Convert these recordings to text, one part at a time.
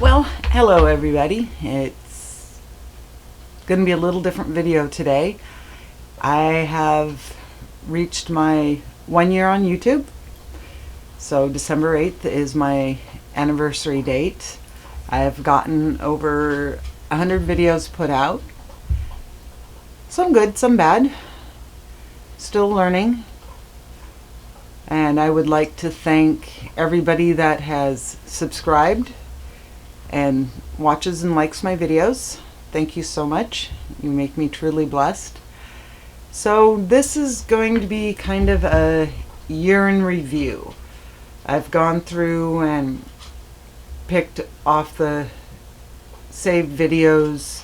Well, hello everybody. It's going to be a little different video today. I have reached my 1 year on YouTube. So December 8th is my anniversary date. I have gotten over 100 videos put out. Some good, some bad. Still learning. And I would like to thank everybody that has subscribed and watches and likes my videos. Thank you so much. You make me truly blessed. So this is going to be kind of a year in review. I've gone through and picked off the saved videos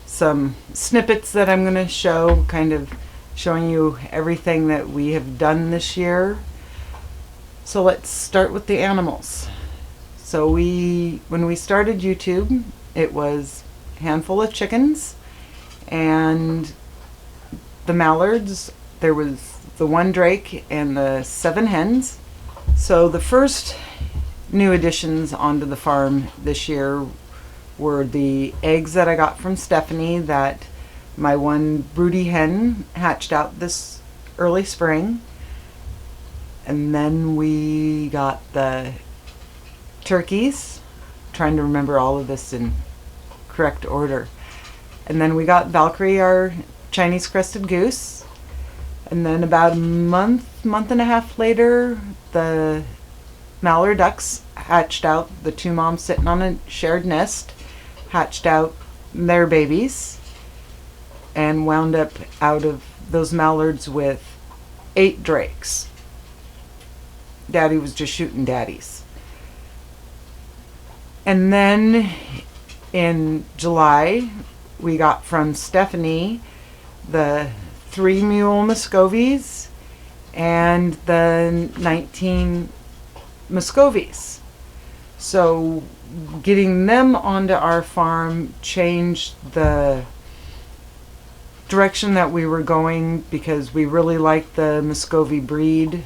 some snippets that I'm going to show, kind of showing you everything that we have done this year. So let's start with the animals. So when we started YouTube, it was a handful of chickens and the mallards. There was the 1 drake and the 7 hens. So the first new additions onto the farm this year were the eggs that I got from Stephanie that my 1 broody hen hatched out this early spring. And then we got the turkeys, trying to remember all of this in correct order. And then we got Valkyrie, our Chinese crested goose. And then about a month and a half later, the mallard ducks hatched out. The 2 moms sitting on a shared nest hatched out their babies and wound up out of those mallards with 8 drakes. Daddy was just shooting daddies. And then in July, we got from Stephanie the 3 mule Muscovies and the 19 Muscovies. So getting them onto our farm changed the direction that we were going, because we really like the Muscovy breed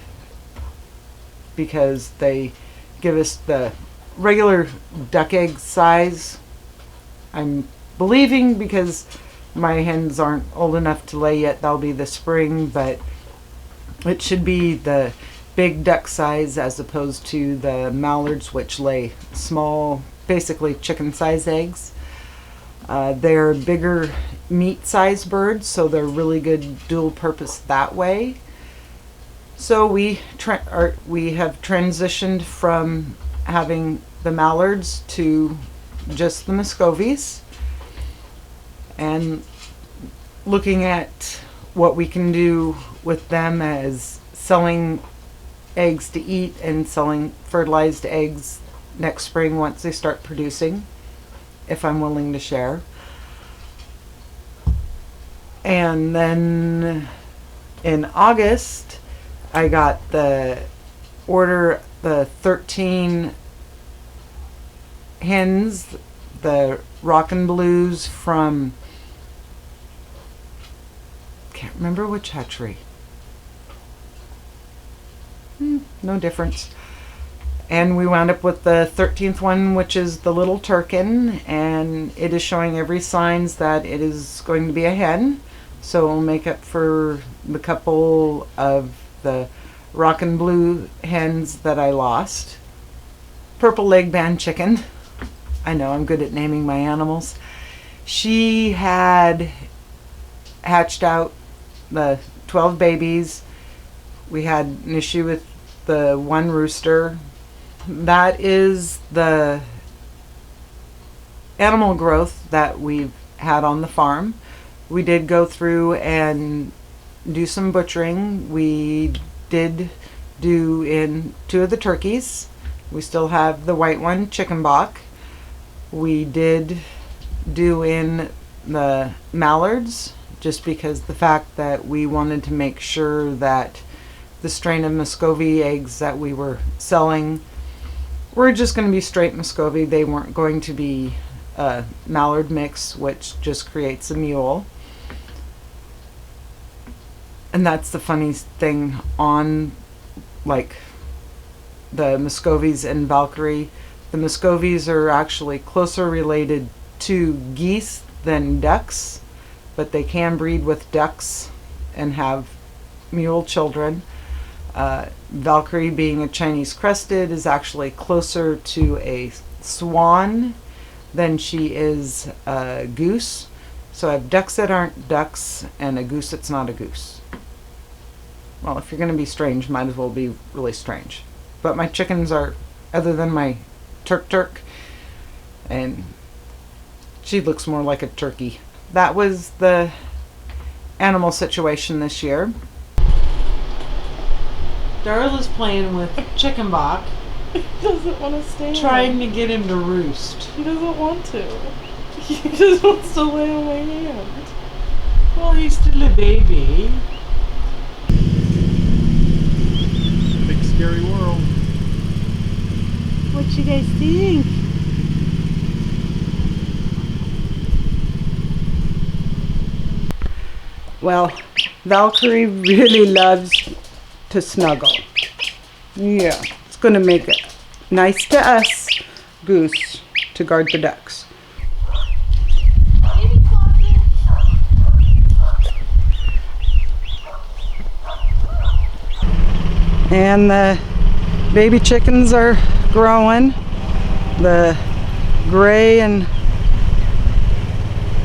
because they give us the regular duck egg size. I'm believing, because my hens aren't old enough to lay yet, that'll be the spring, but it should be the big duck size as opposed to the mallards, which lay small, basically chicken size eggs. They're bigger meat size birds, so they're really good dual purpose that way. So we have transitioned from having the mallards to just the Muscovies, and looking at what we can do with them as selling eggs to eat and selling fertilized eggs next spring once they start producing, if I'm willing to share. And then in August, I got the 13 hens, the Rockin' Blues from, can't remember which hatchery. No difference. And we wound up with the 13th one, which is the little Turkin, and it is showing every signs that it is going to be a hen. So we'll make up for the couple of the Rockin' Blue hens that I lost. Purple leg band chicken. I know, I'm good at naming my animals. She had hatched out the 12 babies. We had an issue with the 1 rooster. That is the animal growth that we've had on the farm. We did go through and do some butchering. We did do in 2 of the turkeys. We still have the white one, chicken bok. We did do in the mallards, just because the fact that we wanted to make sure that the strain of Muscovy eggs that we were selling were just going to be straight Muscovy. They weren't going to be a mallard mix, which just creates a mule. And that's the funniest thing on, like, the Muscovies and Valkyrie. The Muscovies are actually closer related to geese than ducks, but they can breed with ducks and have mule children. Valkyrie, being a Chinese crested, is actually closer to a swan than she is a goose. So I have ducks that aren't ducks and a goose that's not a goose. Well, if you're going to be strange, might as well be really strange. But my chickens are, other than my turk, and she looks more like a turkey. That was the animal situation this year. Darla's playing with Chickenbach. He doesn't want to stay. Trying to get him to roost. He doesn't want to. He just wants to lay on my hand. Well, he's still a baby. Big scary world. What you guys think? Well, Valkyrie really loves to snuggle. Yeah, it's going to make it nice to us, Goose, to guard the ducks. And the baby chickens are growing. The gray and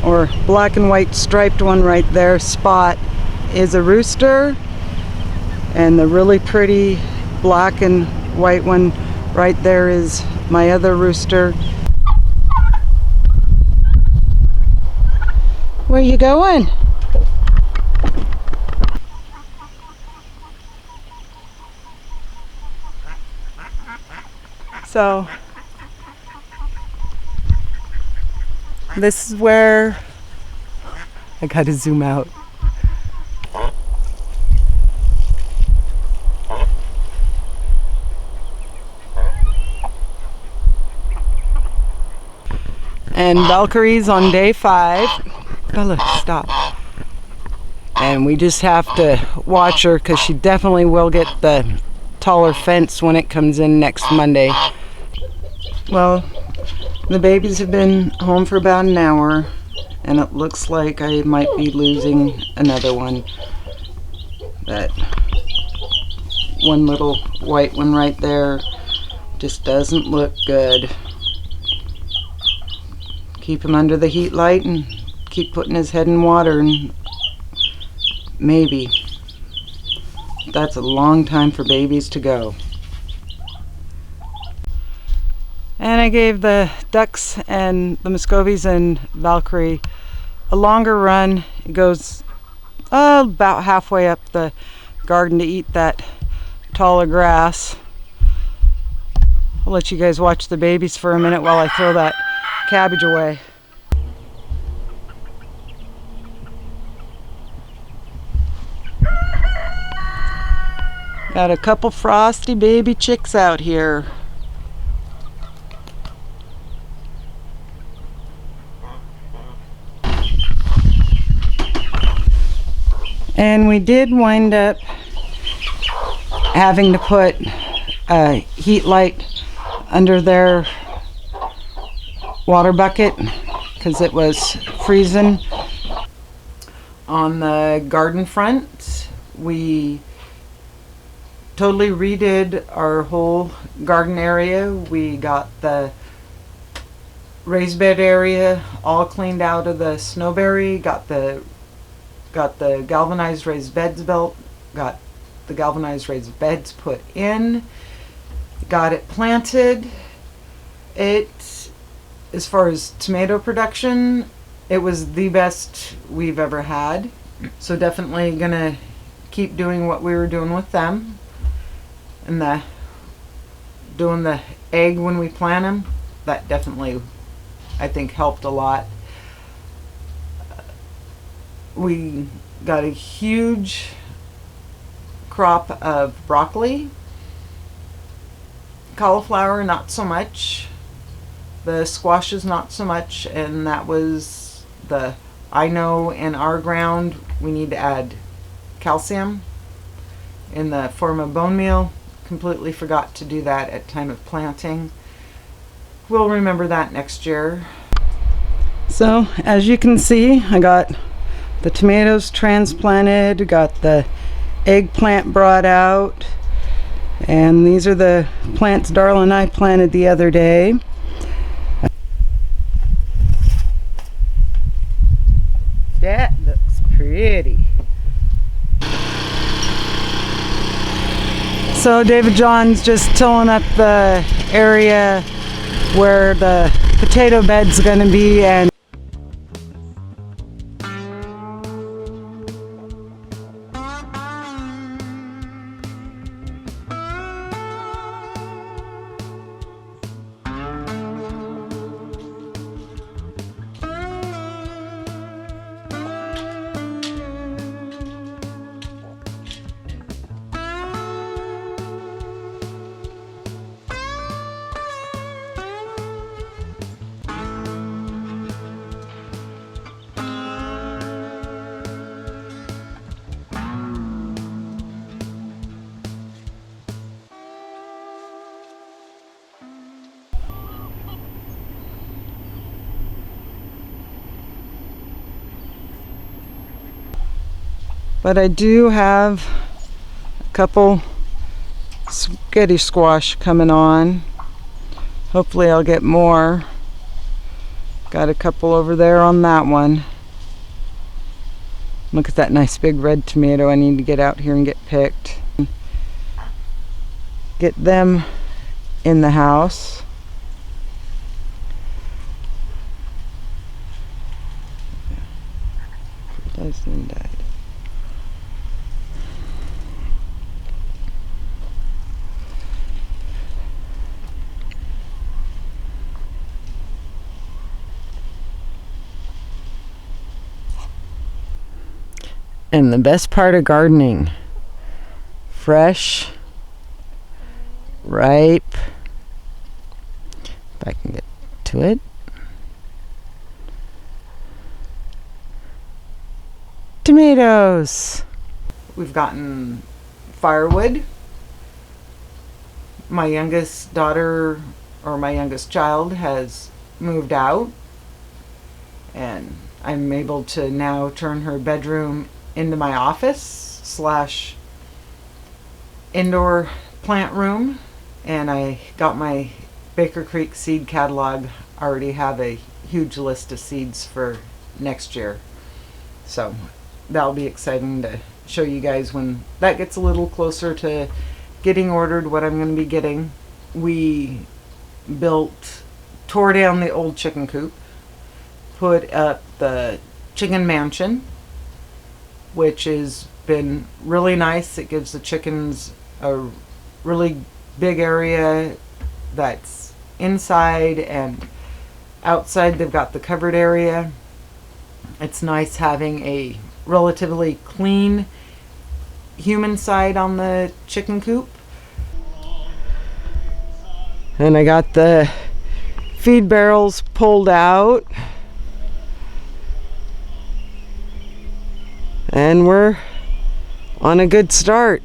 or black and white striped one right there, Spot, is a rooster, and the really pretty black and white one right there is my other rooster. Where you going? So this is where I gotta zoom out. And Valkyrie's on day 5. Bella, stop. And we just have to watch her because she definitely will get the taller fence when it comes in next Monday. Well, the babies have been home for about an hour, and it looks like I might be losing another one. That one little white one right there just doesn't look good. Keep him under the heat light and keep putting his head in water, and maybe. That's a long time for babies to go. And I gave the ducks and the Muscovies and Valkyrie a longer run. It goes about halfway up the garden to eat that taller grass. I'll let you guys watch the babies for a minute while I throw that cabbage away. Got a couple frosty baby chicks out here. And we did wind up having to put a heat light under their water bucket because it was freezing. On the garden front, we totally redid our whole garden area. We got the raised bed area all cleaned out of the snowberry, got the galvanized raised beds built, got the galvanized raised beds put in, got it planted. It, as far as tomato production, it was the best we've ever had. So definitely gonna keep doing what we were doing with them. And doing the egg when we plant them, that definitely, I think, helped a lot. We got a huge crop of broccoli. Cauliflower, not so much. The squashes, not so much. And that was I know in our ground we need to add calcium in the form of bone meal. Completely forgot to do that at time of planting. we'll remember that next year. So as you can see, I got the tomatoes transplanted, got the eggplant brought out, and these are the plants Darla and I planted the other day. That looks pretty. So David John's just tilling up the area where the potato bed's going to be, and but I do have a couple spaghetti squash coming on. Hopefully I'll get more. Got a couple over there on that one. Look at that nice big red tomato. I need to get out here and get picked. Get them in the house. Fertilized died. And the best part of gardening, fresh, ripe, if I can get to it, tomatoes. We've gotten firewood. My youngest daughter, or my youngest child, has moved out, and I'm able to now turn her bedroom into my office / indoor plant room. And I got my Baker Creek seed catalog. I already have a huge list of seeds for next year, so that'll be exciting to show you guys when that gets a little closer to getting ordered, what I'm going to be getting. We tore down the old chicken coop, put up the chicken mansion, which has been really nice. It gives the chickens a really big area that's inside and outside. They've got the covered area. It's nice having a relatively clean human side on the chicken coop. And I got the feed barrels pulled out. And we're on a good start.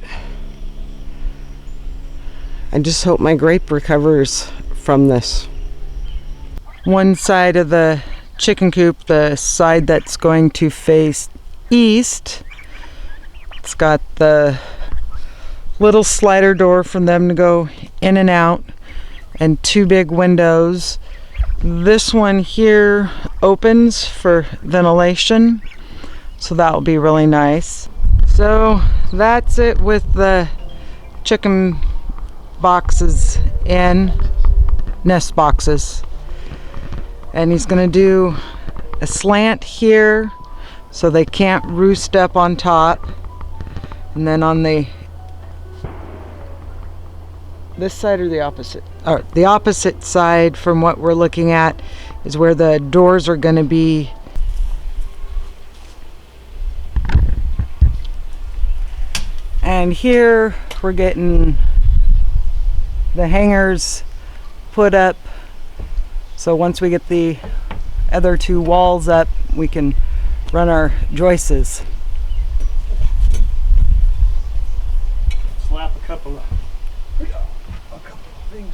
I just hope my grape recovers from this. One side of the chicken coop, the side that's going to face east, it's got the little slider door for them to go in and out, and 2 big windows. This one here opens for ventilation, so that will be really nice. So that's it with the chicken boxes in, nest boxes. And he's going to do a slant here so they can't roost up on top. And then on this side or the opposite? Or the opposite side from what we're looking at is where the doors are going to be. And here we're getting the hangers put up. So once we get the other 2 walls up, we can run our joists. Slap a couple of things.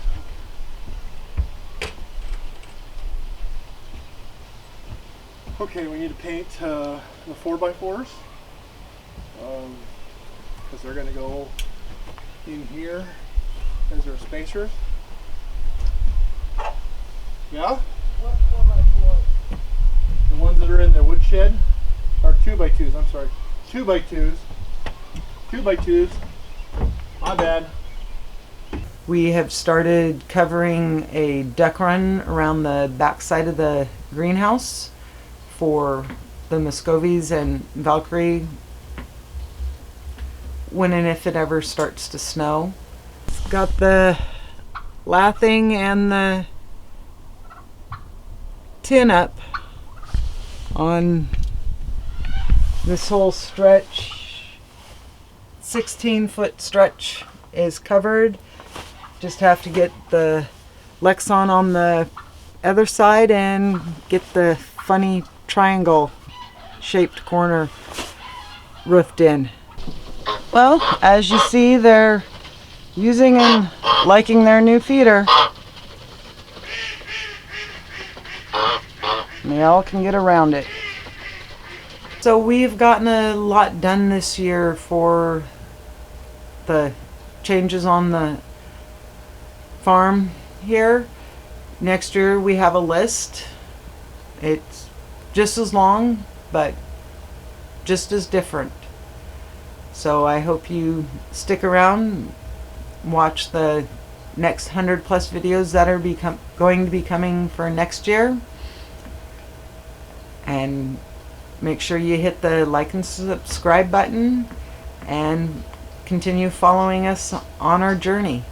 Okay, we need to paint the 4x4s because they're going to go in here as their spacers. Yeah? What 4x4? The ones that are in the woodshed are 2x2s. I'm sorry, 2x2s. 2x2s. My bad. We have started covering a duck run around the back side of the greenhouse for the Muscovies and Valkyrie when and if it ever starts to snow. It's got the lathing and the tin up on this whole stretch. 16-foot stretch is covered. Just have to get the Lexan on the other side and get the funny triangle shaped corner roofed in. Well, as you see, they're using and liking their new feeder. And they all can get around it. So we've gotten a lot done this year for the changes on the farm here. Next year we have a list. It's just as long, but just as different. So I hope you stick around, watch the next 100+ videos that are going to be coming for next year, and make sure you hit the like and subscribe button and continue following us on our journey,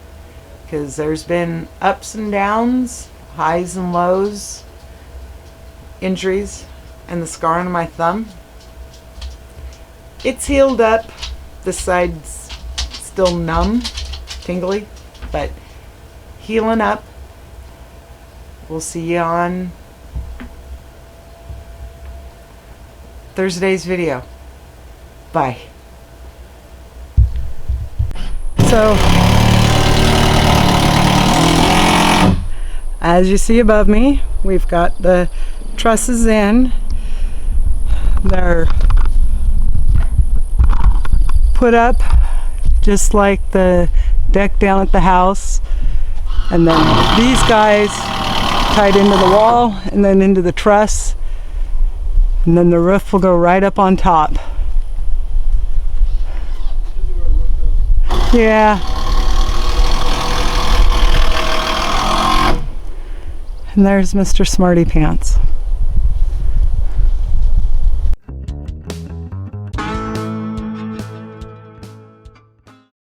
because there's been ups and downs, highs and lows, injuries, and the scar on my thumb. It's healed up. This side's still numb, tingly, but healing up. We'll see you on Thursday's video. Bye. So, as you see above me, we've got the trusses in. They're put up just like the deck down at the house, and then these guys tied into the wall and then into the truss, and then the roof will go right up on top. Yeah. And there's Mr. Smarty Pants.